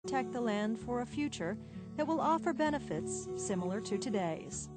protect the land for a future that will offer benefits similar to today's.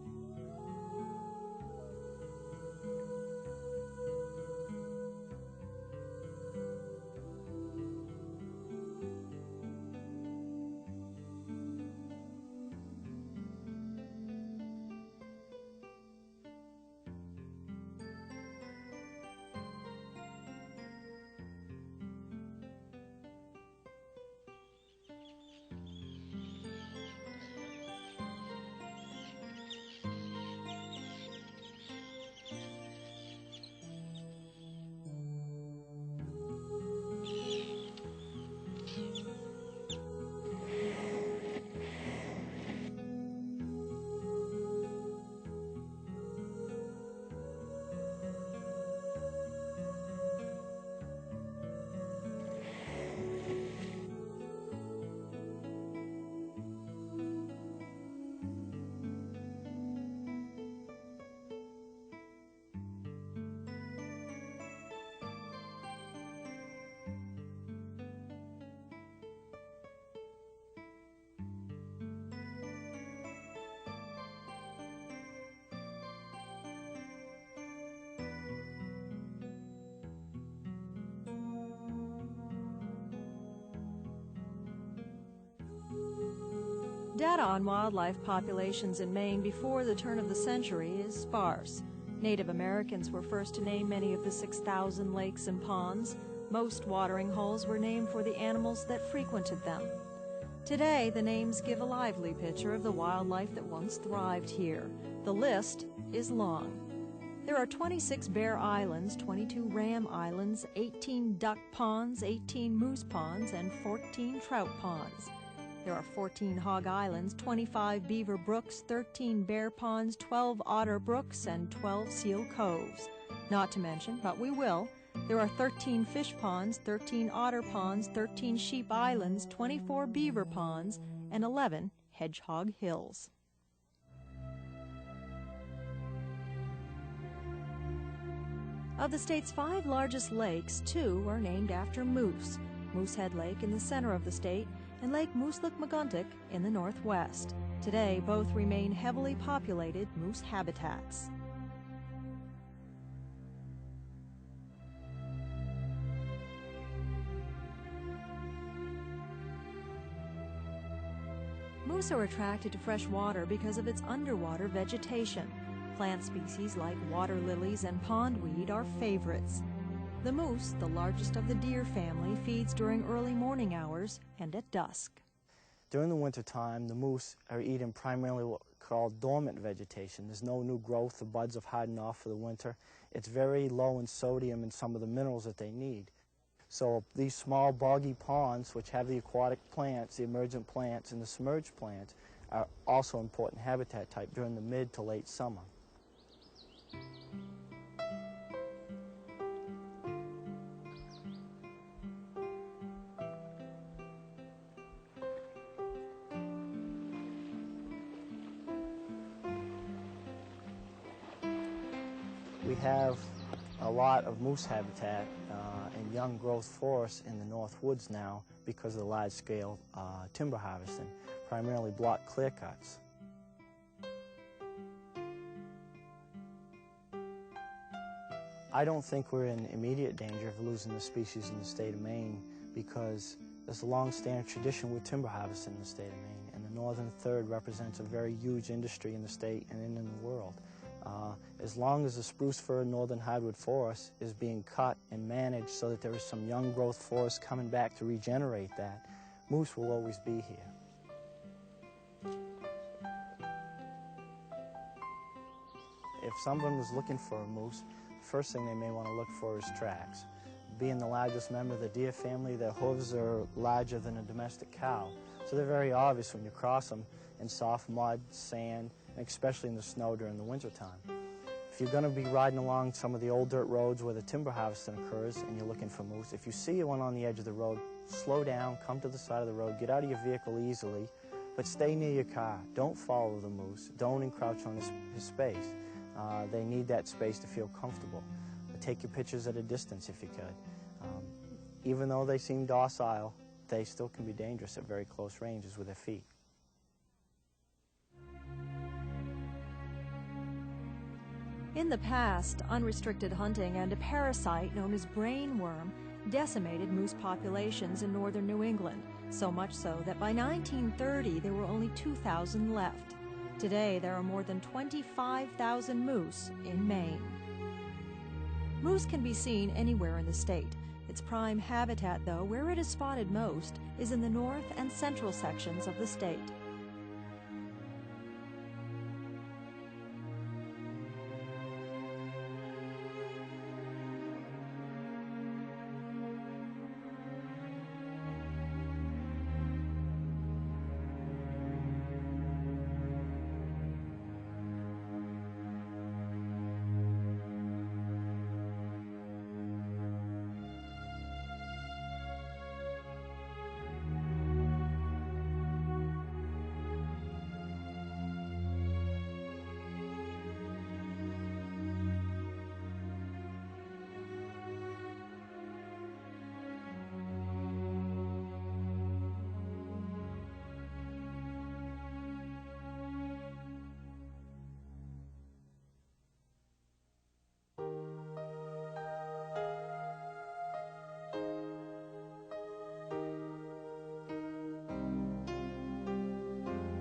Data on wildlife populations in Maine before the turn of the century is sparse. Native Americans were first to name many of the 6,000 lakes and ponds. Most watering holes were named for the animals that frequented them. Today, the names give a lively picture of the wildlife that once thrived here. The list is long. There are 26 bear islands, 22 ram islands, 18 duck ponds, 18 moose ponds, and 14 trout ponds. There are 14 hog islands, 25 beaver brooks, 13 bear ponds, 12 otter brooks, and 12 seal coves. Not to mention, but we will, there are 13 fish ponds, 13 otter ponds, 13 sheep islands, 24 beaver ponds, and 11 hedgehog hills. Of the state's 5 largest lakes, 2 are named after moose. Moosehead Lake in the center of the state and Lake Mooselook-Maguntic in the northwest. Today, both remain heavily populated moose habitats. Moose are attracted to fresh water because of its underwater vegetation. Plant species like water lilies and pondweed are favorites. The moose, the largest of the deer family, feeds during early morning hours and at dusk. During the wintertime, the moose are eating primarily what we call dormant vegetation. There's no new growth, the buds have hardened off for the winter. It's very low in sodium and some of the minerals that they need. So these small boggy ponds, which have the aquatic plants, the emergent plants, and the submerged plants, are also important habitat type during the mid to late summer. We have a lot of moose habitat and young growth forests in the North Woods now because of the large-scale timber harvesting, primarily block clear cuts. I don't think we're in immediate danger of losing the species in the state of Maine because there's a long-standing tradition with timber harvesting in the state of Maine, and the northern third represents a very huge industry in the state and in the world. As long as the spruce fir northern hardwood forest is being cut and managed so that there is some young growth forest coming back to regenerate that, moose will always be here. If someone was looking for a moose, the first thing they may want to look for is tracks. Being the largest member of the deer family, their hooves are larger than a domestic cow, so they're very obvious when you cross them in soft mud, sand, and especially in the snow during the wintertime. If you're going to be riding along some of the old dirt roads where the timber harvesting occurs and you're looking for moose, if you see one on the edge of the road, slow down, come to the side of the road, get out of your vehicle easily, but stay near your car. Don't follow the moose. Don't encroach on his space. They need that space to feel comfortable. But take your pictures at a distance if you could. Even though they seem docile, they still can be dangerous at very close ranges with their feet. In the past, unrestricted hunting and a parasite known as brainworm decimated moose populations in northern New England, so much so that by 1930 there were only 2,000 left. Today there are more than 25,000 moose in Maine. Moose can be seen anywhere in the state. Its prime habitat, though, where it is spotted most, is in the north and central sections of the state.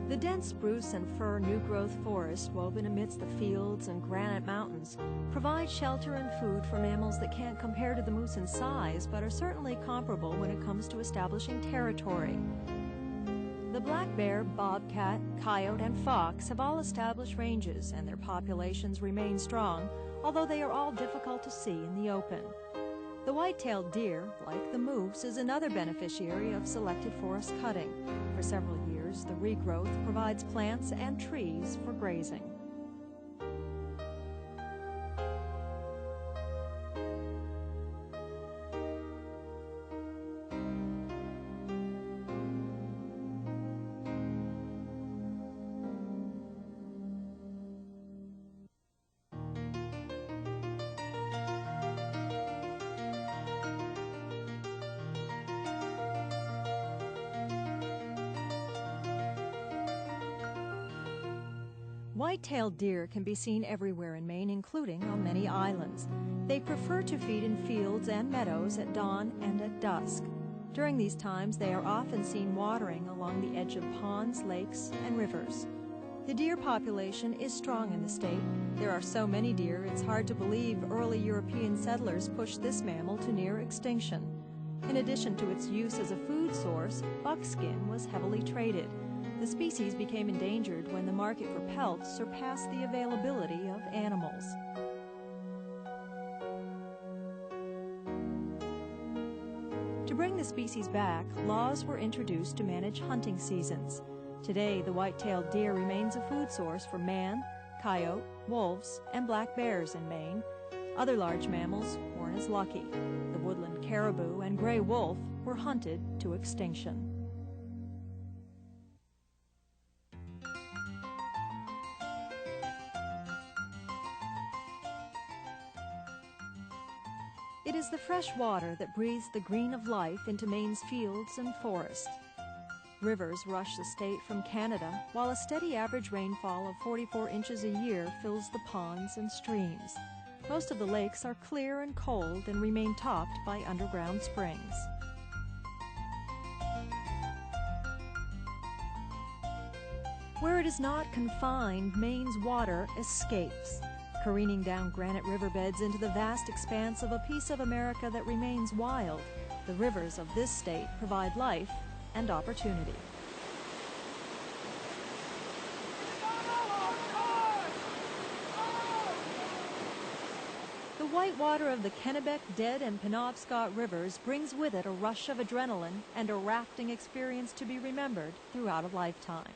The dense spruce and fir new-growth forest woven amidst the fields and granite mountains provides shelter and food for mammals that can't compare to the moose in size, but are certainly comparable when it comes to establishing territory. The black bear, bobcat, coyote, and fox have all established ranges, and their populations remain strong, although they are all difficult to see in the open. The white-tailed deer, like the moose, is another beneficiary of selected forest cutting. For several years, the regrowth provides plants and trees for grazing. White-tailed deer can be seen everywhere in Maine, including on many islands. They prefer to feed in fields and meadows at dawn and at dusk. During these times, they are often seen watering along the edge of ponds, lakes, and rivers. The deer population is strong in the state. There are so many deer, it's hard to believe early European settlers pushed this mammal to near extinction. In addition to its use as a food source, buckskin was heavily traded. The species became endangered when the market for pelts surpassed the availability of animals. To bring the species back, laws were introduced to manage hunting seasons. Today, the white-tailed deer remains a food source for man, coyote, wolves, and black bears in Maine. Other large mammals weren't as lucky. The woodland caribou and gray wolf were hunted to extinction. It is the fresh water that breathes the green of life into Maine's fields and forests. Rivers rush the state from Canada, while a steady average rainfall of 44 inches a year fills the ponds and streams. Most of the lakes are clear and cold and remain topped by underground springs. Where it is not confined, Maine's water escapes, careening down granite riverbeds into the vast expanse of a piece of America that remains wild. The rivers of this state provide life and opportunity. The white water of the Kennebec, Dead, and Penobscot rivers brings with it a rush of adrenaline and a rafting experience to be remembered throughout a lifetime.